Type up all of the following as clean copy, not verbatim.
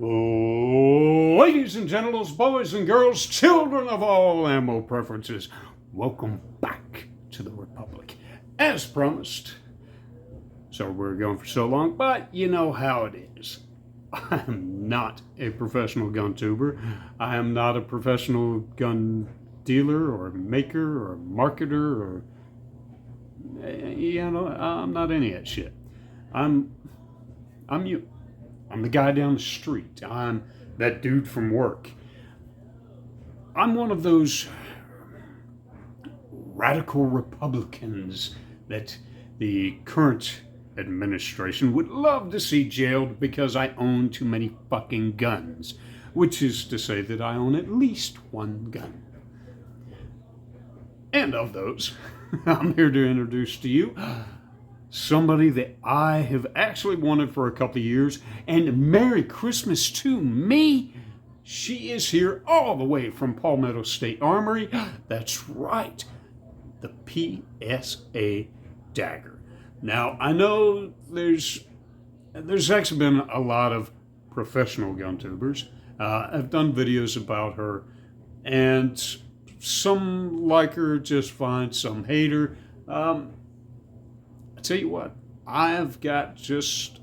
Ladies and gentlemen, boys and girls, children of all ammo preferences, welcome back to the Republic. As promised, sorry we're going for so long, but you know how it is. I am not a professional gun tuber. I am not a professional gun dealer or maker or marketer or, I'm not any of that shit. I'm you. I'm the guy down the street. I'm that dude from work. I'm one of those radical Republicans that the current administration would love to see jailed because I own too many fucking guns, which is to say that I own at least one gun. And of those, I'm here to introduce to you somebody that I have actually wanted for a couple of years, and Merry Christmas to me. She is here all the way from Palmetto State Armory. That's right, the PSA Dagger. Now, I know there's actually been a lot of professional gun tubers. I've done videos about her, and some like her just fine, some hate her. I tell you what, I've got just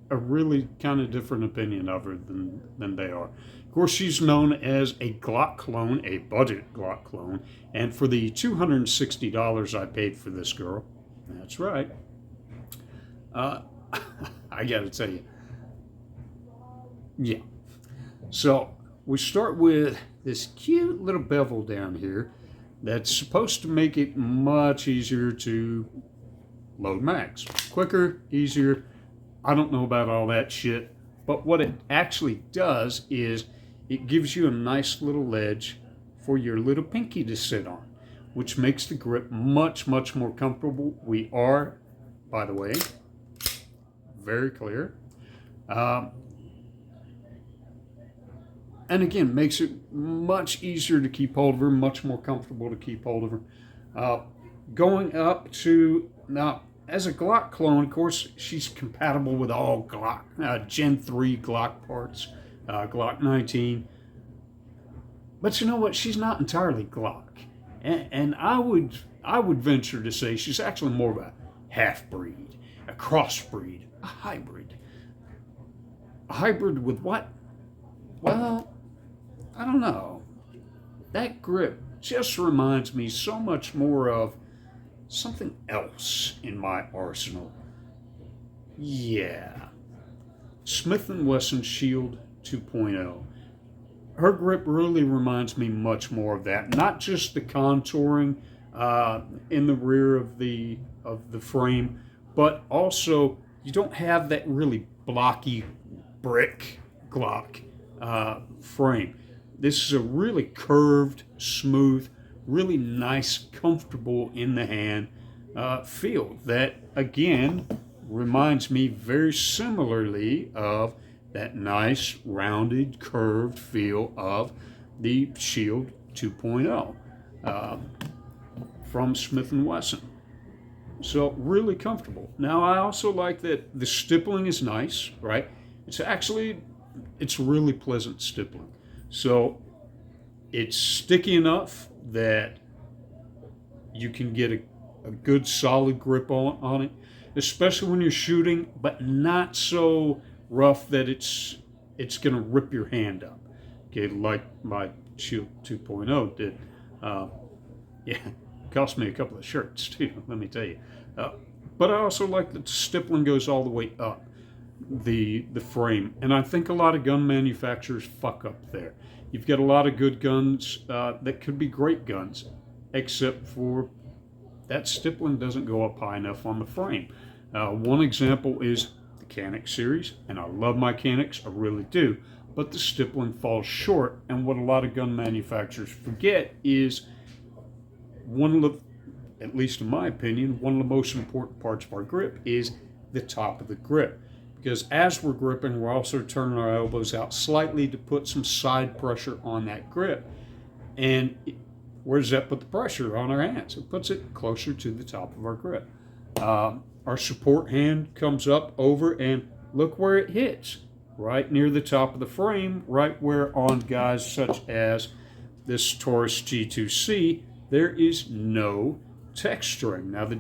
a really kind of different opinion of her than they are. Of course, she's known as a Glock clone, a budget Glock clone, and for the $260 I paid for this girl, that's right, I gotta tell you, yeah. So we start with this cute little bevel down here that's supposed to make it much easier to load mags. Quicker, easier. I don't know about all that shit, but what it actually does is it gives you a nice little ledge for your little pinky to sit on, which makes the grip much, much more comfortable. We are, by the way, very clear. And again, makes it much easier to keep hold of her, much more comfortable to keep hold of her. Going up to, now, as a Glock clone, of course, she's compatible with all Glock, Gen 3 Glock parts, Glock 19. But you know what? She's not entirely Glock. And I would venture to say she's actually more of a half-breed, a crossbreed, a hybrid. A hybrid with what? Well, I don't know. That grip just reminds me so much more of something else in my arsenal. Yeah. Smith & Wesson Shield 2.0. Her grip really reminds me much more of that. Not just the contouring in the rear of the frame, but also you don't have that really blocky brick Glock frame. This is a really curved, smooth, really nice, comfortable in the hand feel that, again, reminds me very similarly of that nice, rounded, curved feel of the Shield 2.0 from Smith & Wesson. So really comfortable. Now, I also like that the stippling is nice, right? It's really pleasant stippling. So it's sticky enough that you can get a good solid grip on it, especially when you're shooting, but not so rough that it's going to rip your hand up. Okay, like my Shield 2.0 did. Yeah, cost me a couple of shirts too, let me tell you. But I also like that the stippling goes all the way up the frame, and I think a lot of gun manufacturers fuck up there. You've got a lot of good guns that could be great guns, except for that stippling doesn't go up high enough on the frame. One example is the Canik series, and I love my Caniks, I really do, but the stippling falls short, and what a lot of gun manufacturers forget is one of the, at least in my opinion, one of the most important parts of our grip is the top of the grip. Because as we're gripping, we're also turning our elbows out slightly to put some side pressure on that grip. And where does that put the pressure? On our hands. It puts it closer to the top of our grip. Our support hand comes up over, and look where it hits. right near the top of the frame, right where on guys such as this Taurus G2C, there is no texturing. Now the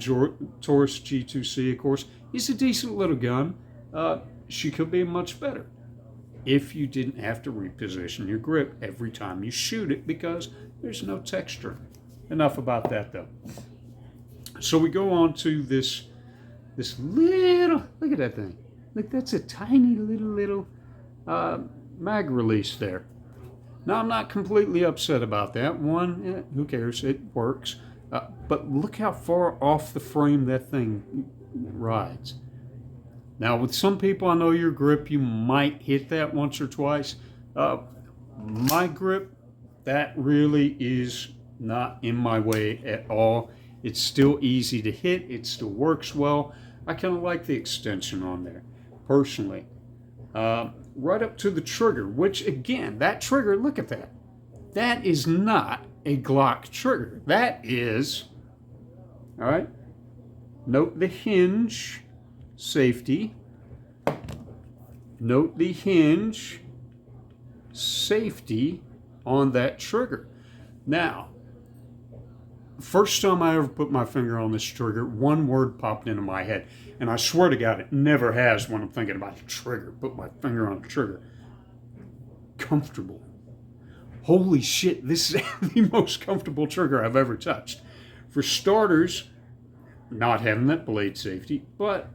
Taurus G2C, of course, is a decent little gun. She could be much better if you didn't have to reposition your grip every time you shoot it because there's no texture. Enough about that though. So we go on to this little, look at that thing. Look, that's a tiny little mag release there. Now I'm not completely upset about that. One, who cares? It works. But look how far off the frame that thing rides. Now, with some people, I know your grip, you might hit that once or twice. My grip, that really is not in my way at all. It's still easy to hit. It still works well. I kind of like the extension on there, personally. Right up to the trigger, which, again, that trigger, look at that. That is not a Glock trigger. That is, all right, note the hinge. Safety. Note the hinge safety on that trigger. Now, first time I ever put my finger on this trigger, one word popped into my head. And I swear to God, it never has when I'm thinking about the trigger. Put my finger on the trigger. Comfortable. Holy shit, this is the most comfortable trigger I've ever touched. For starters, not having that blade safety, but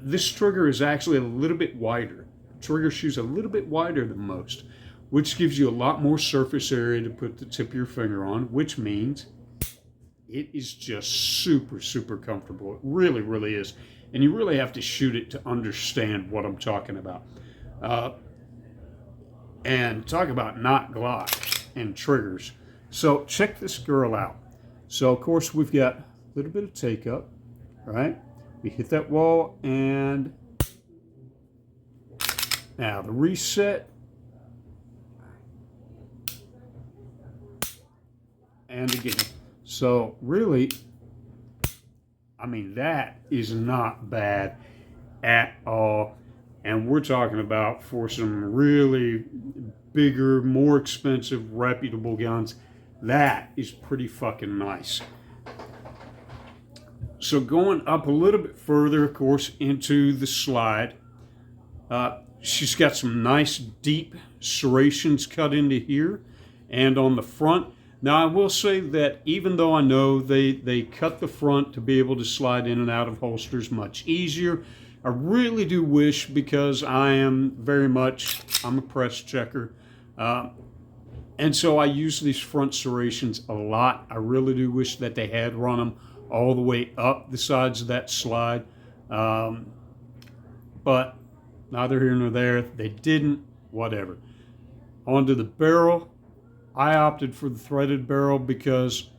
this trigger is actually a little bit wider. Trigger shoe's a little bit wider than most, which gives you a lot more surface area to put the tip of your finger on, which means it is just super, super comfortable. It really, really is. And you really have to shoot it to understand what I'm talking about. And talk about not Glock and triggers. So check this girl out. So, of course, we've got a little bit of take up, right? We hit that wall, and now the reset, and again. So really, I mean, that is not bad at all. And we're talking about for some really bigger, more expensive, reputable guns. That is pretty fucking nice. So going up a little bit further, of course, into the slide, she's got some nice deep serrations cut into here and on the front. Now, I will say that even though I know they cut the front to be able to slide in and out of holsters much easier, I really do wish, because I'm a press checker, and so I use these front serrations a lot. I really do wish that they had run them all the way up the sides of that slide, but neither here nor there. They didn't, whatever. Onto the barrel. I opted for the threaded barrel because,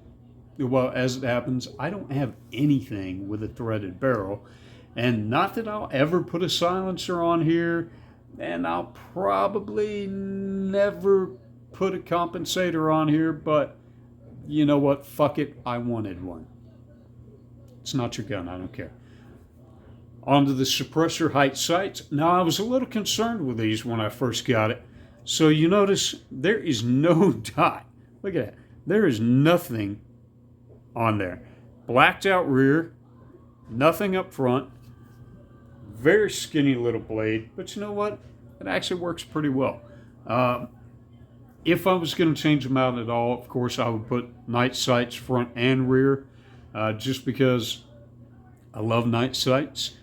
well, as it happens, I don't have anything with a threaded barrel. And not that I'll ever put a silencer on here, and I'll probably never put a compensator on here, but you know what? Fuck it. I wanted one. It's not your gun. I don't care. Onto the suppressor height sights. Now, I was a little concerned with these when I first got it. So you notice there is no dot. Look at that. There is nothing on there. Blacked out rear. Nothing up front. Very skinny little blade. But you know what? It actually works pretty well. If I was going to change them out at all, of course, I would put night sights front and rear. Just because I love night sights.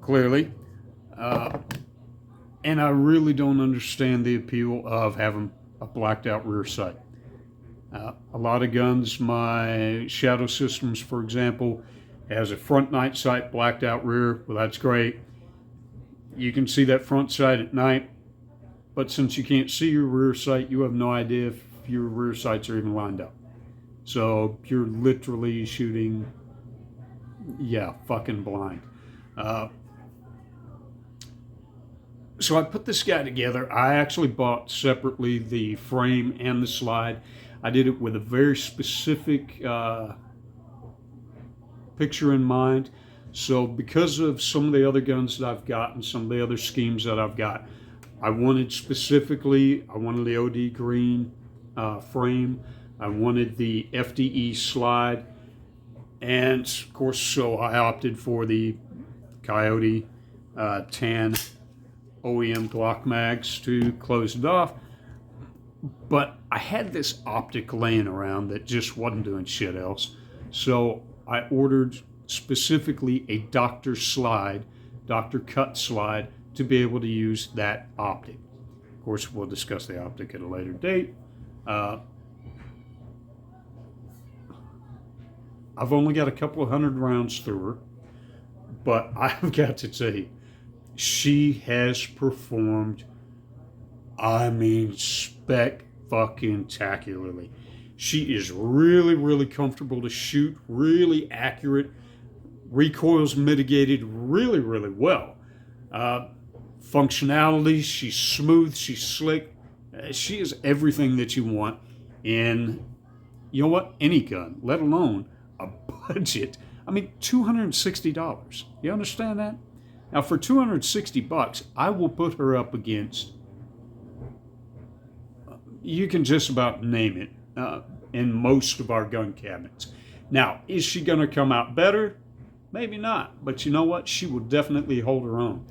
Clearly. And I really don't understand the appeal of having a blacked out rear sight. A lot of guns, my Shadow Systems, for example, has a front night sight, blacked out rear. Well, that's great. You can see that front sight at night, but since you can't see your rear sight, you have no idea if your rear sights are even lined up. So you're literally shooting, fucking blind. So I put this guy together. I actually bought separately the frame and the slide. I did it with a very specific picture in mind. So because of some of the other guns that I've got and some of the other schemes that I've got, I wanted the OD green frame. I wanted the FDE slide. And of course, so I opted for the Coyote tan OEM Glock mags to close it off. But I had this optic laying around that just wasn't doing shit else. So I ordered specifically a Dr. cut slide to be able to use that optic. Of course, we'll discuss the optic at a later date. I've only got a couple of hundred rounds through her, but I've got to tell you, she has performed, I mean, spectacularly. She is really, really comfortable to shoot, really accurate, recoil's mitigated really, really well. Functionality, she's smooth, she's slick. She is everything that you want in, you know what, any gun, let alone a budget. I mean, $260. You understand that? Now, for $260, I will put her up against, you can just about name it, in most of our gun cabinets. Now, is she going to come out better? Maybe not. But you know what? She will definitely hold her own.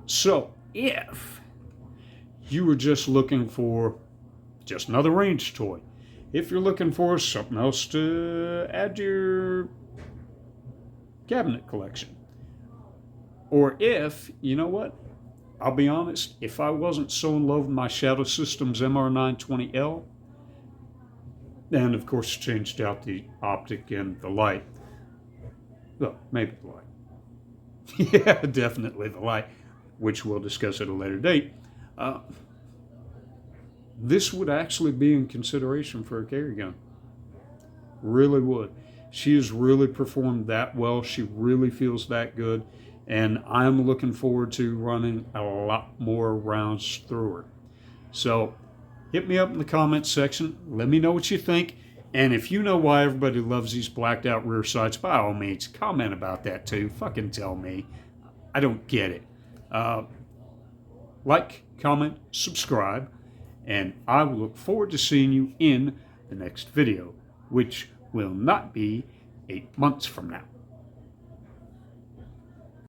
So, if you were just looking for just another range toy, if you're looking for something else to add to your cabinet collection, or if, you know what, I'll be honest, if I wasn't so in love with my Shadow Systems MR920L, and of course changed out the optic and the light, well, maybe the light. Yeah, definitely the light, which we'll discuss at a later date. This would actually be in consideration for a carry gun. Really would. She has really performed that well. She really feels that good. And I'm looking forward to running a lot more rounds through her. So hit me up in the comments section. Let me know what you think. And if you know why everybody loves these blacked out rear sights, by all means, comment about that too. Fucking tell me. I don't get it. Like, comment, subscribe, and I will look forward to seeing you in the next video, which will not be 8 months from now.